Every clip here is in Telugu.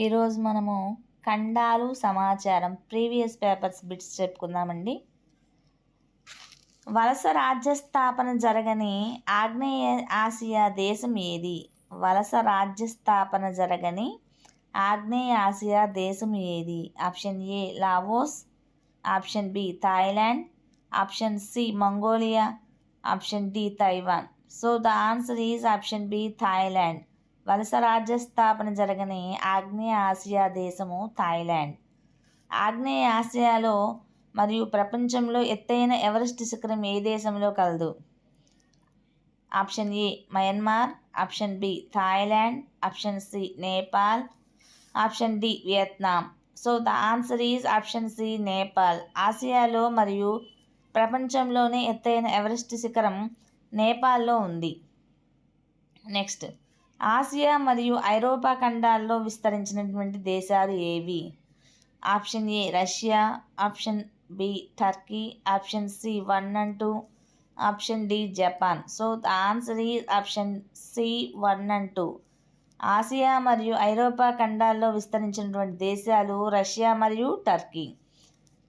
ఈరోజు మనము ఖండాలు సమాచారం ప్రీవియస్ పేపర్స్ బిట్స్ చెప్పుకుందామండి. వలస రాజ్య స్థాపన జరగని ఆగ్నేయ ఆసియా దేశం ఏది? వలస రాజ్య స్థాపన జరగని ఆగ్నేయ ఆసియా దేశం ఏది? Option A Laos, option B Thailand, option C Mongolia, option D Taiwan. So the answer is option B Thailand. వలస రాజ్య స్థాపన జరగని ఆగ్నేయ ఆసియా దేశము థాయిలాండ్. ఆగ్నేయ ఆసియాలో మరియు ప్రపంచంలో ఎత్తైన ఎవరెస్ట్ శిఖరం ఏ దేశంలో కలదు? Option A Myanmar, option B Thailand, option C Nepal, option D Vietnam. So the answer is option C Nepal. ఆసియాలో మరియు ప్రపంచంలోనే ఎత్తైన ఎవరెస్ట్ శిఖరం నేపాల్లో ఉంది. నెక్స్ట్, ఆసియా మరియు ఐరోపా ఖండాల్లో విస్తరించినటువంటి దేశాలు ఏవి? Option A Russia, option B Turkey, option C 1 and 2, option D Japan. So the answer is option C 1 and 2. Asia మరియు ఐరోపా ఖండాల్లో విస్తరించినటువంటి దేశాలు రష్యా మరియు టర్కీ.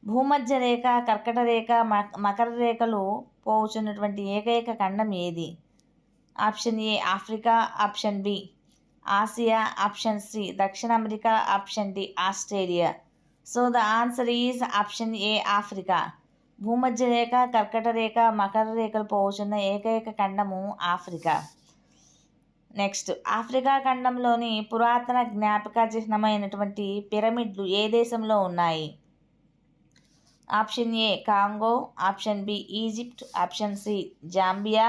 భూమధ్య రేఖ, కర్కట రేఖ, మకర రేఖలు పోచున్నటువంటి ఏకైక ఖండం ఏది? Option A Africa, option B Asia, option C దక్షిణ America, option D Australia. So the answer is option A Africa. భూమధ్య రేఖ, కర్కట రేఖ, మకర రేఖలు పోచున్న ఏకైక ఖండము ఆఫ్రికా. నెక్స్ట్, ఆఫ్రికా ఖండంలోని పురాతన జ్ఞాపక చిహ్నమైనటువంటి పిరమిడ్లు ఏ దేశంలో ఉన్నాయి? Option A Congo, option B Egypt, option C Zambia,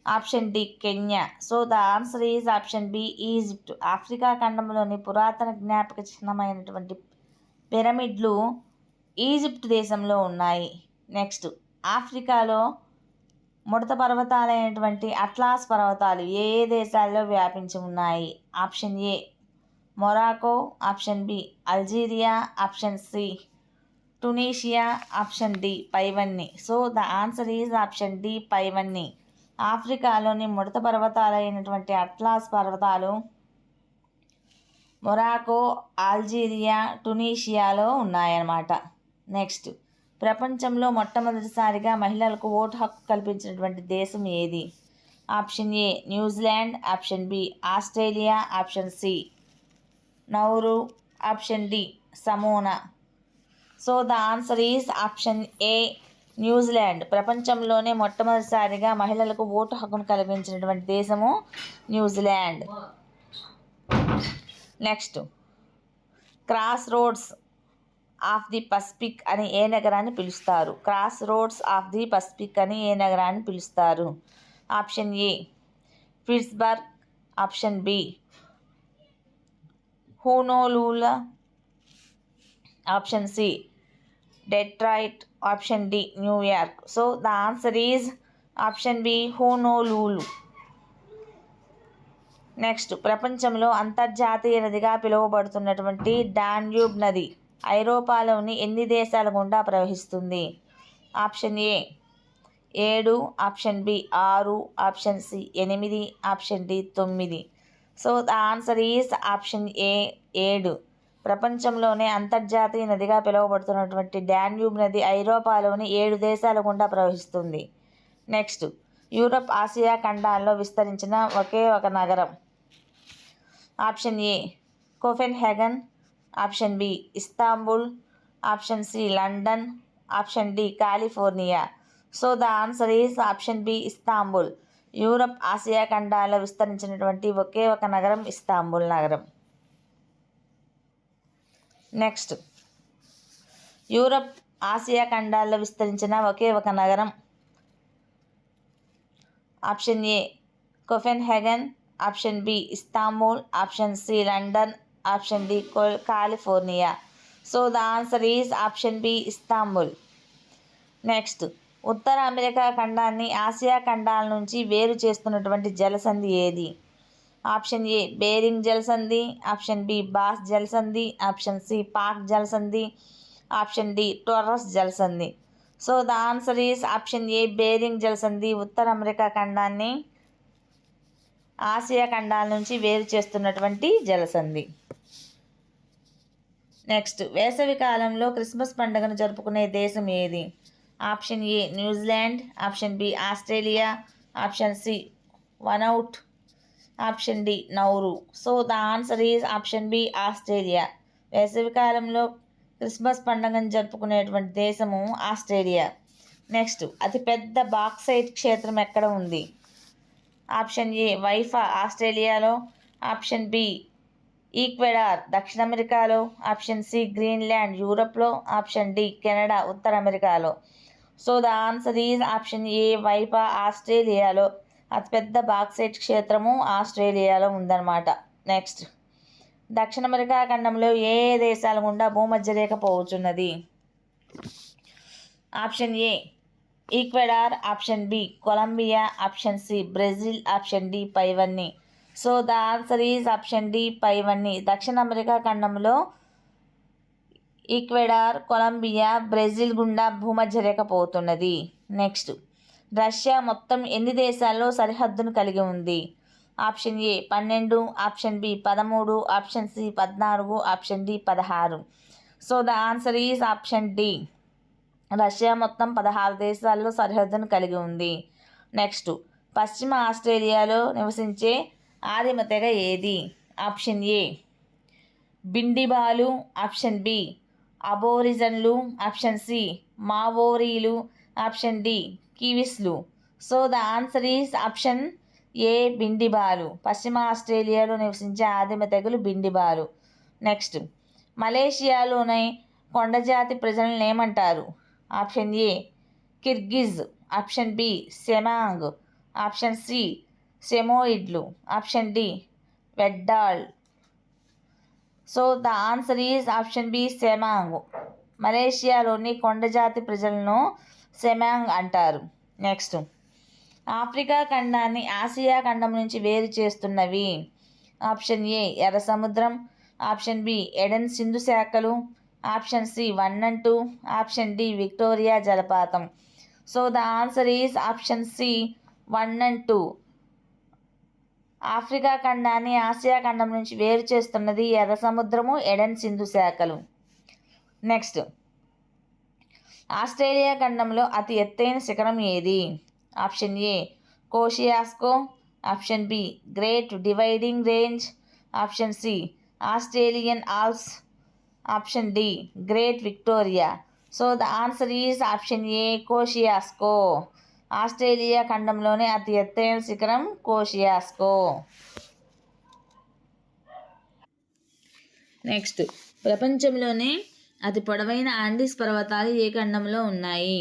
option D Kenya. So the answer is option B Egypt. Africa ఖండంలోని పురాతన జ్ఞాపక చిహ్నమైనటువంటి పిరమిడ్లు ఈజిప్ట్ దేశంలో ఉన్నాయి. నెక్స్ట్, ఆఫ్రికాలో ముడత పర్వతాలైనటువంటి అట్లాస్ పర్వతాలు ఏ ఏ దేశాల్లో వ్యాపించి ఉన్నాయి? Option A Morocco, option B Algeria, option C Tunisia, option D పైవన్నీ. So the answer is option D పైవన్నీ. ఆఫ్రికాలోని ముడత పర్వతాలైనటువంటి అట్లాస్ పర్వతాలు మొరాకో, అల్జీరియా, టునీషియాలో ఉన్నాయన్నమాట. నెక్స్ట్, ప్రపంచంలో మొట్టమొదటిసారిగా మహిళలకు ఓటు హక్కు కల్పించినటువంటి దేశం ఏది? Option A New Zealand, option B Australia, option C Nauru, option D Samoa. So the answer is option A New Zealand. ప్రపంచంలోనే మొట్టమొదటిసారిగా మహిళలకు ఓటు హక్కును కల్పించినటువంటి దేశము New Zealand. Next, cross roads of the Pacific అని ఏ నగరాన్ని పిలుస్తారు? Cross roads of the Pacific అని ఏ నగరాన్ని పిలుస్తారు? Option A Pittsburgh, option B Honolulu, option C Detroit, option D New York. So the answer is option B Honolulu. Next, ప్రపంచంలో అంతర్జాతీయ నదిగా పిలువబడుతున్నటువంటి డాన్యూబ్ నది ఐరోపాలోని ఎన్ని దేశాల గుండా ప్రవహిస్తుంది? Option A 7, option B 6, option C 8, option D 9. So the answer is option A 7. ప్రపంచంలోనే అంతర్జాతీయ నదిగా పిలువబడుతున్నటువంటి డాన్యూబ్ నది ఐరోపాలోని 7 దేశాల గుండా ప్రవహిస్తుంది. నెక్స్ట్, యూరప్, ఆసియా ఖండాల్లో విస్తరించిన ఒకే ఒక నగరం. Option A Copenhagen, option B Istanbul, option C London, option D California. So the answer is option B Istanbul. Europe, Asia ఖండాల్లో విస్తరించినటువంటి ఒకే ఒక నగరం ఇస్తాంబుల్ నగరం. నెక్స్ట్, యూరప్, ఆసియా ఖండాల్లో విస్తరించిన ఒకే ఒక నగరం. Option A Copenhagen, option B Istanbul, option C London, option D California. So the answer is option B Istanbul. Next, ఉత్తర అమెరికా ఖండాన్ని ఆసియా ఖండాల నుంచి వేరు చేస్తున్నటువంటి జలసంధి ఏది? ఆప్షన్ ఏ బేరింగ్ జలసంధి, ఆప్షన్ బి బాస్ జలసంధి, ఆప్షన్ సి పాక్ జలసంధి, ఆప్షన్ డి టోరస్ జలసంధి. So the answer is option A Bering జలసంధి. ఉత్తర అమెరికా ఖండాన్ని ఆసియా ఖండాల నుంచి వేరు చేస్తున్నటువంటి జలసంధి. నెక్స్ట్, వేసవి కాలంలో క్రిస్మస్ పండుగను జరుపుకునే దేశం ఏది? Option A New Zealand, option B Australia, option C Vanuatu, option D Nauru. So the answer is option B Australia. వేసవి కాలంలో క్రిస్మస్ పండుగను జరుపుకునేటువంటి దేశము ఆస్ట్రేలియా. నెక్స్ట్, అతిపెద్ద బాక్సైట్ క్షేత్రం ఎక్కడ ఉంది? ఆప్షన్ ఏ వైఫా ఆస్ట్రేలియాలో, ఆప్షన్ బి ఈక్వెడార్ దక్షిణ అమెరికాలో, ఆప్షన్ సి గ్రీన్లాండ్ యూరప్లో, ఆప్షన్ డి కెనడా ఉత్తర అమెరికాలో. So the answer is option A Weipa ఆస్ట్రేలియాలో. అతిపెద్ద బాక్సైట్ క్షేత్రము ఆస్ట్రేలియాలో ఉందన్నమాట. నెక్స్ట్, దక్షిణ అమెరికా ఖండంలో ఏ ఏ దేశాల గుండా భూమధ్యరేఖ పోవుచున్నది? Option A Ecuador, option B Colombia, option C Brazil, option D పైవన్నీ. So the answer is option D పైవన్నీ. దక్షిణ అమెరికా ఖండంలో ఈక్వెడార్, కొలంబియా, బ్రెజిల్ గుండా భూమధ్యరేఖ పోతున్నది. నెక్స్ట్, రష్యా మొత్తం ఎన్ని దేశాల్లో సరిహద్దును కలిగి ఉంది? Option A 12, option B 13, option C 14, option D 16. So the answer is option D. Russia మొత్తం 16 దేశాల్లో సరిహద్దును కలిగి ఉంది. నెక్స్ట్, పశ్చిమ ఆస్ట్రేలియాలో నివసించే ఆదిమ తెగ ఏది? ఆప్షన్ ఏ బిండిబాలు, ఆప్షన్ బి అబోరిజన్లు, ఆప్షన్ సి మావోరీలు, ఆప్షన్ డి కివిస్లు. So the answer is option A బిండిబాలు. పశ్చిమ ఆస్ట్రేలియాలో నివసించే ఆదిమ తెగలు బిండిబాలు. నెక్స్ట్, మలేషియాలోని కొండజాతి ప్రజలను ఏమంటారు? Option A Kirghiz, option B Semang, option C సెమోయిడ్లు, ఆప్షన్ డి వెడ్డాల్. So the answer is option B Semang. మలేషియాలోని కొండజాతి ప్రజలను సెమాంగ్ అంటారు. నెక్స్ట్, ఆఫ్రికా ఖండాన్ని ఆసియా ఖండం నుంచి వేరు చేస్తున్నవి? ఆప్షన్ ఏ ఎర్ర సముద్రం, ఆప్షన్ బి ఎడెన్ సింధు శాఖలు, option C 1 and 2, option D Victoria జలపాతం. So the answer is option C 1 and 2. Africa ఖండాన్ని ఆసియా ఖండం నుంచి వేరు చేస్తున్నది ఎర్ర సముద్రము, ఎడెన్ సింధు శాఖలు. నెక్స్ట్, ఆస్ట్రేలియా ఖండంలో అతి ఎత్తైన శిఖరం ఏది? Option A Kosciuszko, option B Great Dividing Range, option C Australian Alps, option D Great Victoria. So the answer is option A Kosciuszko. Australia ఖండంలోనే అతి ఎత్తైన శిఖరం కోషియాస్కో. నెక్స్ట్, ప్రపంచంలోనే అతి పొడవైన ఆండీస్ పర్వతాలు ఏ ఖండంలో ఉన్నాయి?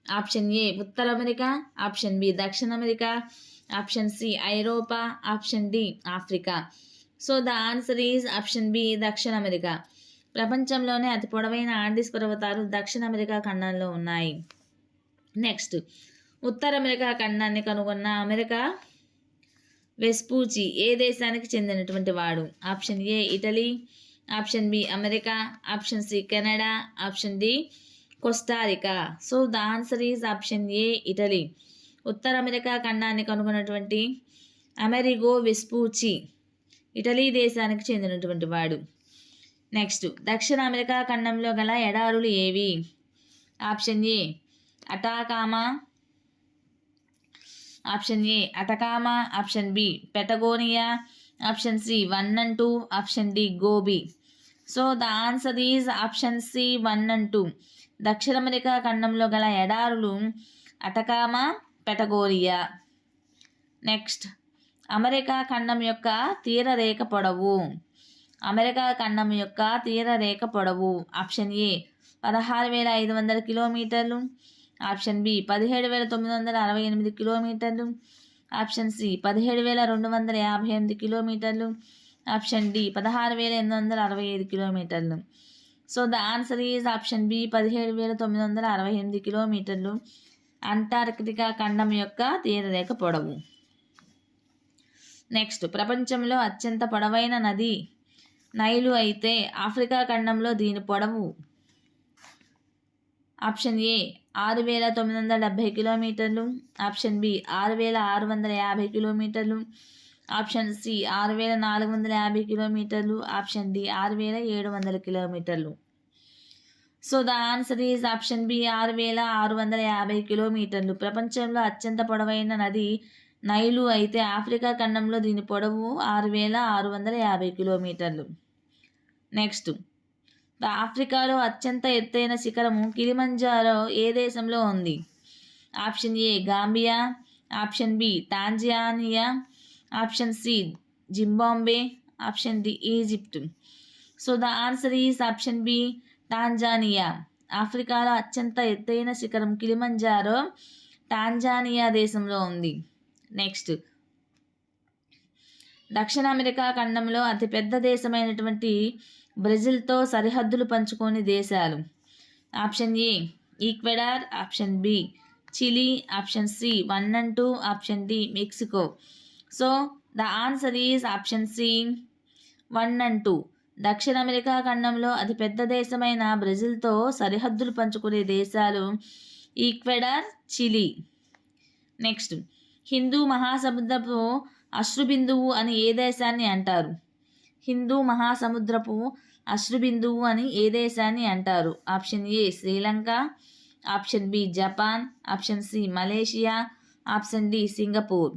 ఆప్షన్ ఏ ఉత్తర అమెరికా, ఆప్షన్ బి దక్షిణ అమెరికా, ఆప్షన్ సి ఐరోపా, option D Africa. So the answer is option B దక్షిణ అమెరికా. ప్రపంచంలోనే అతి పొడవైన ఆండీస్ పర్వతాలు దక్షిణ అమెరికా ఖండంలో ఉన్నాయి. నెక్స్ట్, ఉత్తర అమెరికా ఖండాన్ని కనుగొన్న అమెరికా వెస్పూచి ఏ దేశానికి చెందినటువంటి వాడు? Option A Italy, option B America, option C Canada, option D Costa Rica. So the answer is option A Italy. ఉత్తర అమెరికా ఖండాన్ని కనుగొన్నటువంటి అమెరిగో వెస్పూచి ఇటలీ దేశానికి చెందినటువంటి వాడు. నెక్స్ట్, దక్షిణ అమెరికా ఖండంలో గల ఎడారులు ఏవి? Option A Atacama, option A Atacama, option B Patagonia, option C 1 and 2, option D Gobi. So the answer is option C 1 and 2. దక్షిణ అమెరికా ఖండంలో గల ఎడారులు అటకామా, పెటగోనియా. నెక్స్ట్, అమెరికా ఖండం యొక్క తీరరేఖ పొడవు. అమెరికా ఖండం యొక్క తీరరేఖ పొడవు. ఆప్షన్ ఏ 16,500 కిలోమీటర్లు, ఆప్షన్ బి 17,968 కిలోమీటర్లు, ఆప్షన్ సి 17,258 కిలోమీటర్లు, ఆప్షన్ డి 16,865 కిలోమీటర్లు. So the answer is option B 17,968 కిలోమీటర్లు అంటార్కిటికా ఖండం యొక్క తీరరేఖ పొడవు. నెక్స్ట్, ప్రపంచంలో అత్యంత పొడవైన నది నైలు అయితే ఆఫ్రికా ఖండంలో దీని పొడవు? ఆప్షన్ ఏ 6,970 కిలోమీటర్లు, ఆప్షన్ బి 6,650 కిలోమీటర్లు, ఆప్షన్ సి 6450 కిలోమీటర్లు, ఆప్షన్ డి 6700 కిలోమీటర్లు. So the answer is option B 6650 కిలోమీటర్లు. ప్రపంచంలో అత్యంత పొడవైన నది నైలు అయితే ఆఫ్రికా ఖండంలో దీని పొడవు 6650 కిలోమీటర్లు. నెక్స్ట్, ఆఫ్రికాలో అత్యంత ఎత్తైన శిఖరము కిలిమంజారో ఏ దేశంలో ఉంది? Option A Gambia, option B Tanzania, option C Zimbabwe, option D Egypt. So the answer is option B Tanzania. ఆఫ్రికాలో అత్యంత ఎత్తైన శిఖరం కిలిమంజారో టాంజానియా దేశంలో ఉంది. నెక్స్ట్, దక్షిణ అమెరికా ఖండంలో అతిపెద్ద దేశమైనటువంటి బ్రెజిల్తో సరిహద్దులు పంచుకొని దేశాలు. Option A Ecuador, option B Chile, option C 1 and 2, option D Mexico. So the answer is option C 1 and 2. దక్షిణ అమెరికా ఖండంలో అతిపెద్ద దేశమైన బ్రెజిల్తో సరిహద్దులు పంచుకునే దేశాలు ఈక్వెడార్, చిలీ. నెక్స్ట్, హిందూ మహాసముద్రపు అశ్రుబిందువు అని ఏ దేశాన్ని అంటారు? హిందూ మహాసముద్రపు అశ్రుబిందువు అని ఏ దేశాన్ని అంటారు? Option A Sri Lanka, option B Japan, option C Malaysia, option D Singapore.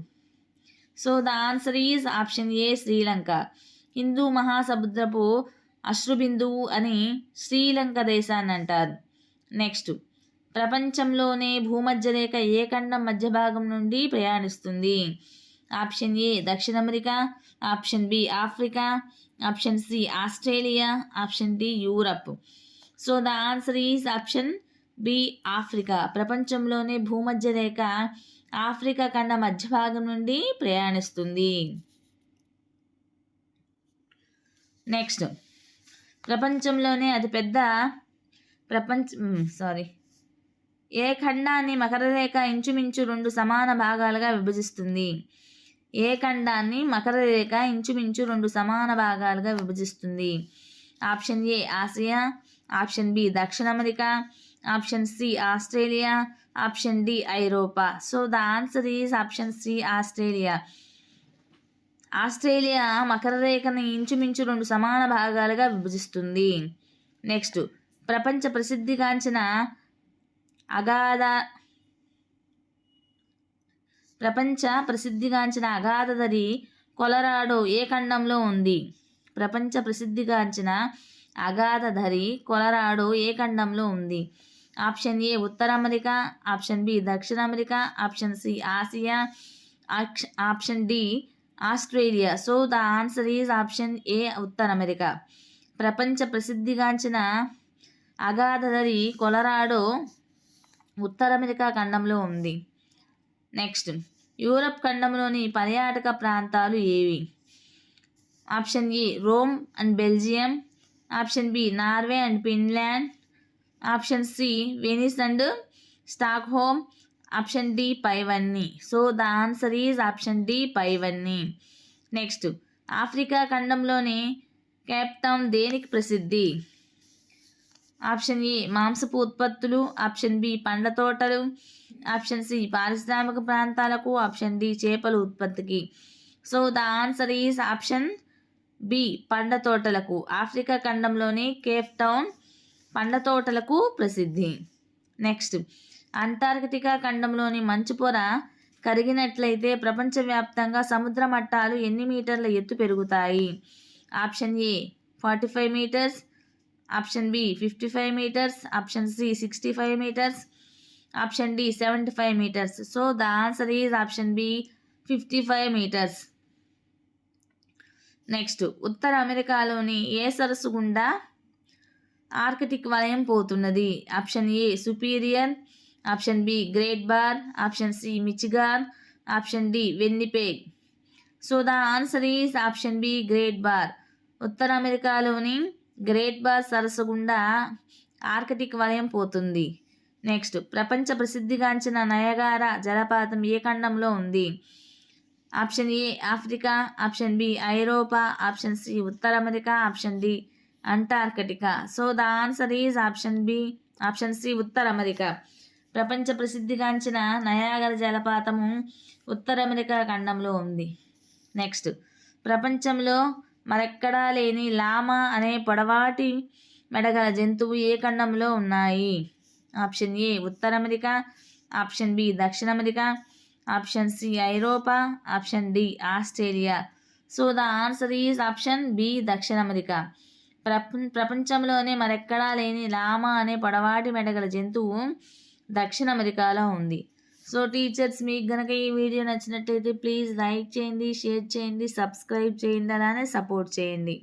So the answer is option A Sri Lanka. హిందూ మహాసముద్రపు అశ్రుబిందువు అని శ్రీలంక దేశాన్ని అంటారు. నెక్స్ట్, ప్రపంచంలోనే భూమధ్యరేఖ ఏ ఖండం మధ్య భాగం నుండి ప్రయాణిస్తుంది? ఆప్షన్ ఏ దక్షిణ America, option B Africa, option C Australia, option D Europe. So the answer is option B Africa. ప్రపంచంలోనే భూమధ్యరేఖ ఆఫ్రికా ఖండ మధ్య భాగం నుండి ప్రయాణిస్తుంది. నెక్స్ట్, ప్రపంచంలోనే అతిపెద్ద ఏ ఖండాన్ని మకరరేఖ ఇంచుమించు 2 సమాన భాగాలుగా విభజిస్తుంది? ఏ ఖండాన్ని మకరరేఖ ఇంచుమించు 2 సమాన భాగాలుగా విభజిస్తుంది? Option A Asia, option B దక్షిణ America, option C Australia, option D ఐరోపా. So the answer is option C Australia. Australia మకరరేఖని ఇంచుమించు 2 సమాన భాగాలుగా విభజిస్తుంది. నెక్స్ట్, ప్రపంచ ప్రసిద్ధిగాంచిన అగాధదరి కొలరాడో ఏ ఖండంలో ఉంది? ప్రపంచ ప్రసిద్ధిగాంచిన అగాధదరి కొలరాడో ఏ ఖండంలో ఉంది? ఆప్షన్ ఏ ఉత్తర అమెరికా, ఆప్షన్ బి దక్షిణ America, option C Asia, option D Australia. So the answer is option A ఉత్తర అమెరికా. ప్రపంచ ప్రసిద్ధిగాంచిన అగాధదరి కొలరాడో ఉత్తర అమెరికా ఖండంలో ఉంది. నెక్స్ట్, యూరప్ ఖండంలోని పర్యాటక ప్రాంతాలు ఏవి? Option A Rome and Belgium, option B Norway and Finland, option C Venice and Stockholm, option D పైవన్నీ. So the answer is option D పైవన్నీ. నెక్స్ట్, ఆఫ్రికా ఖండంలోని కేప్ టౌన్ దేనికి ప్రసిద్ధి? ఆప్షన్ ఏ మాంసపు ఉత్పత్తులు, ఆప్షన్ బి పండ్ల తోటలు, ఆప్షన్ సి పారిశ్రామిక ప్రాంతాలకు, ఆప్షన్ డి చేపల ఉత్పత్తికి. So the answer is option B పండ్ల తోటలకు. ఆఫ్రికా ఖండంలోని కేప్ టౌన్ పండ్ల తోటలకు ప్రసిద్ధి. నెక్స్ట్, అంటార్కిటికా ఖండంలోని మంచు పొర కరిగినట్లయితే ప్రపంచవ్యాప్తంగా సముద్ర మట్టాలు ఎన్ని మీటర్ల ఎత్తు పెరుగుతాయి? Option A 45 meters, option B 55 meters, option C 65 meters, option D 75 meters. So the answer is option B 55 meters. Next, ఉత్తర అమెరికాలోని ఏ సరస్సు గుండా ఆర్కిటిక్ వలయం పోతున్నది? Option A Superior, option B Great Bear, option C Michigan, option D Winnipeg. So the answer is option B Great Bear. ఉత్తర అమెరికాలోని గ్రేట్ బార్ సరస్సు గుండా ఆర్కిటిక్ వలయం పోతుంది. నెక్స్ట్, ప్రపంచ ప్రసిద్ధిగాంచిన నయగారా జలపాతం ఏ ఖండంలో ఉంది? Option A Africa, option B ఐరోపా, ఆప్షన్ సి ఉత్తర America, option D Antarctica. So the answer is option B option C ఉత్తర అమెరికా. ప్రపంచ ప్రసిద్ధిగాంచిన నయాగరా జలపాతము ఉత్తర అమెరికా ఖండంలో ఉంది. నెక్స్ట్, ప్రపంచంలో మరెక్కడా లేని లామా అనే పొడవాటి మెడగల జంతువు ఏ ఖండంలో ఉన్నాయి? ఆప్షన్ ఏ ఉత్తర అమెరికా, ఆప్షన్ బి దక్షిణ అమెరికా, ఆప్షన్ సి ఐరోపా, option D Australia. So the answer is option B దక్షిణ అమెరికా. ప్రపంచంలోనే మరెక్కడా లేని లామా అనే పొడవాటి మెడగల జంతువు దక్షిణ అమెరికాలో ఉంది. సో టీచర్స్, మీకు కనుక ఈ వీడియో నచ్చినట్లయితే ప్లీజ్ లైక్ చేయండి, షేర్ చేయండి, సబ్స్క్రైబ్ చేయండి, అలానే సపోర్ట్ చేయండి.